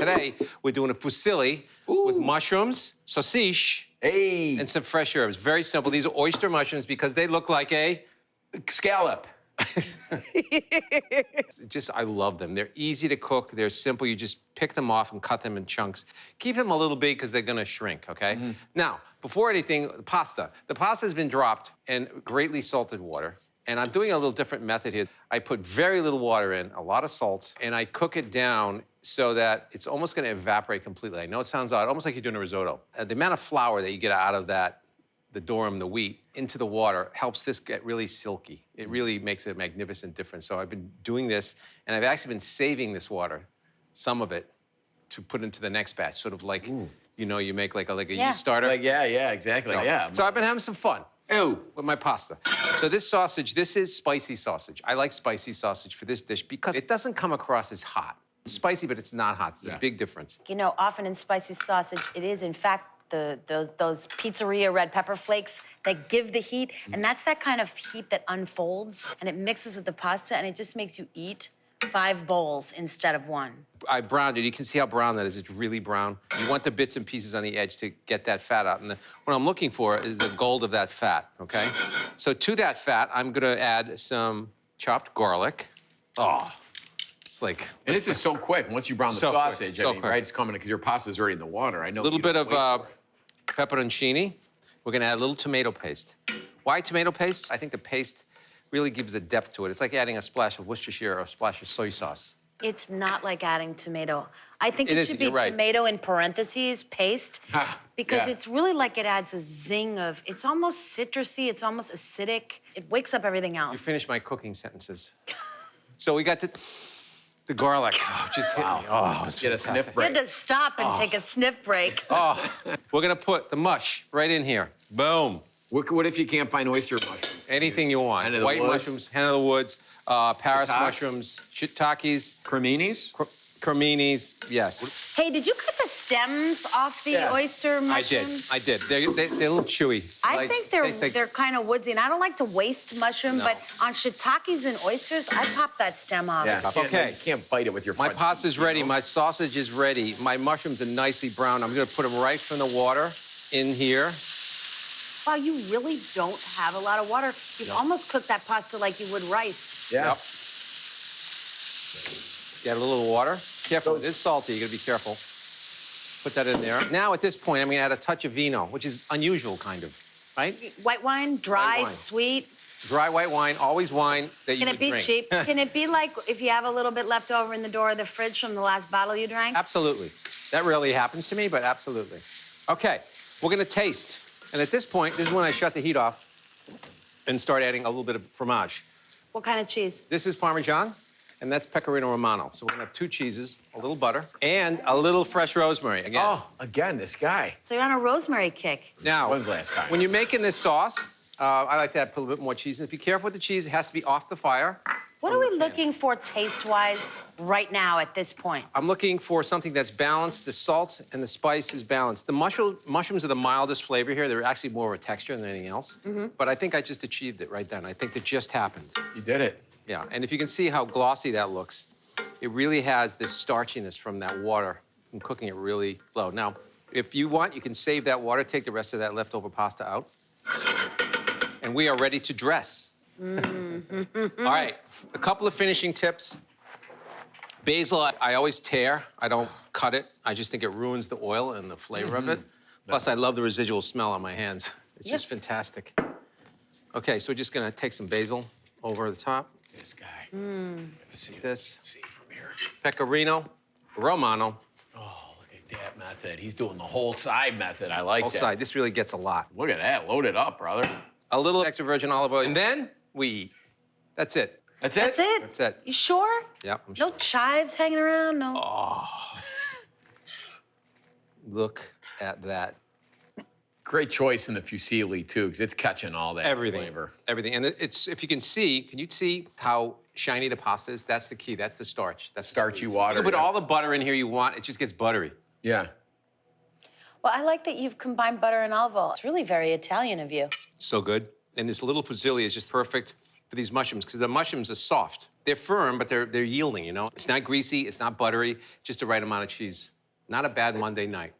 today we're doing a fusilli with mushrooms, sausage, and some fresh herbs. Very simple. These are oyster mushrooms because they look like a scallop. I love them. They're easy to cook. They're simple. You just pick them off and cut them in chunks. Keep them a little big because they're going to shrink, okay? Now, before anything, pasta. The pasta has been dropped in greatly salted water. And I'm doing a little different method here. I put very little water in, a lot of salt, and I cook it down so that it's almost going to evaporate completely. I know it sounds odd, almost like you're doing a risotto. The amount of flour that you get out of that, the durum, the wheat, into the water helps this get really silky. It really makes a magnificent difference. So I've been doing this, and I've actually been saving this water, some of it, to put into the next batch, sort of like, you know, you make like a yeast starter. Like, yeah, exactly, So I've been having some fun. With my pasta. So this sausage, this is spicy sausage. I like spicy sausage for this dish because it doesn't come across as hot. It's spicy, but it's not hot. It's a big difference. You know, often in spicy sausage, it is, in fact, those pizzeria red pepper flakes that give the heat, and that's that kind of heat that unfolds, and it mixes with the pasta, and it just makes you eat 5 bowls instead of 1. I browned it. You can see how brown that is. It's really brown. You want the bits and pieces on the edge to get that fat out. And what I'm looking for is the gold of that fat, okay? So to that fat, I'm gonna add some chopped garlic. It's like... And this is so quick. Once you brown the sausage, I mean, right, it's coming because your pasta's already in the water. I know. A little bit of pepperoncini. We're gonna add a little tomato paste. Why tomato paste? I think the paste really gives a depth to it. It's like adding a splash of Worcestershire or a splash of soy sauce. It's not like adding tomato. I think it should be tomato in parentheses, paste, because it's really like it adds a zing of, it's almost citrusy, it's almost acidic. It wakes up everything else. You finished my cooking sentences. So we got the garlic. Just hit me. Get a sniff break. You had to stop and take a sniff break. We're gonna put the mush right in here. Boom. What if you can't find oyster mushrooms? Anything you want. White mushrooms, hen of the woods, Paris mushrooms, shiitakes. Creminis? Creminis, yes. Hey, did you cut the stems off the oyster mushrooms? I did. They're a little chewy. I think they're kind of woodsy, and I don't like to waste mushroom, but on shiitakes and oysters, I pop that stem off. Yeah, okay. You can't bite it with your My pasta's ready, my sausage is ready, my mushrooms are nicely browned. I'm gonna put them right from the water in here. Wow, you really don't have a lot of water. You've almost cooked that pasta like you would rice. Yeah. Get a little water. Careful, it is salty, you gotta be careful. Put that in there. Now, at this point, I'm gonna add a touch of vino, which is unusual, kind of, right? White wine, dry, sweet. Dry white wine, always wine that you would drink. Can it be cheap? Can it be like if you have a little bit left over in the door of the fridge from the last bottle you drank? Absolutely. That rarely happens to me, but absolutely. Okay, we're gonna taste. And at this point, this is when I shut the heat off and start adding a little bit of fromage. What kind of cheese? This is Parmesan, and that's Pecorino Romano. So we're gonna have 2 cheeses, a little butter, and a little fresh rosemary, again. Oh, again, this guy. So you're on a rosemary kick. Now, when's last time? When you're making this sauce, I like to add a little bit more cheese. And be careful with the cheese. It has to be off the fire. What are we looking for taste-wise right now at this point? I'm looking for something that's balanced. The salt and the spice is balanced. The mushrooms are the mildest flavor here. They're actually more of a texture than anything else. But I think I just achieved it right then. I think it just happened. You did it. Yeah, and if you can see how glossy that looks, it really has this starchiness from that water from cooking it really low. Now, if you want, you can save that water, take the rest of that leftover pasta out. And we are ready to dress. All right, a couple of finishing tips. Basil, I always tear. I don't cut it. I just think it ruins the oil and the flavor of it. Plus, I love the residual smell on my hands. It's just fantastic. Okay, so we're just gonna take some basil over the top. This guy. See this? See from here. Pecorino Romano. Oh, look at that method. He's doing the whole side method. I like that. Whole side. This really gets a lot. Look at that. Load it up, brother. A little extra virgin olive oil, and then we eat. That's it. That's it? That's it? That's it. You sure? Yeah, I'm sure. No chives hanging around, no? Oh. Look at that. Great choice in the fusilli, too, because it's catching all that flavor. Everything. And it's, if you can you see how shiny the pasta is? That's the key. That's the starch. That's starchy water. You can put all the butter in here you want. It just gets buttery. Yeah. Well, I like that you've combined butter and olive oil. It's really very Italian of you. So good. And this little fusilli is just perfect. for these mushrooms because the mushrooms are soft. They're firm, but they're yielding, you know? It's not greasy, it's not buttery, just the right amount of cheese. Not a bad Monday night.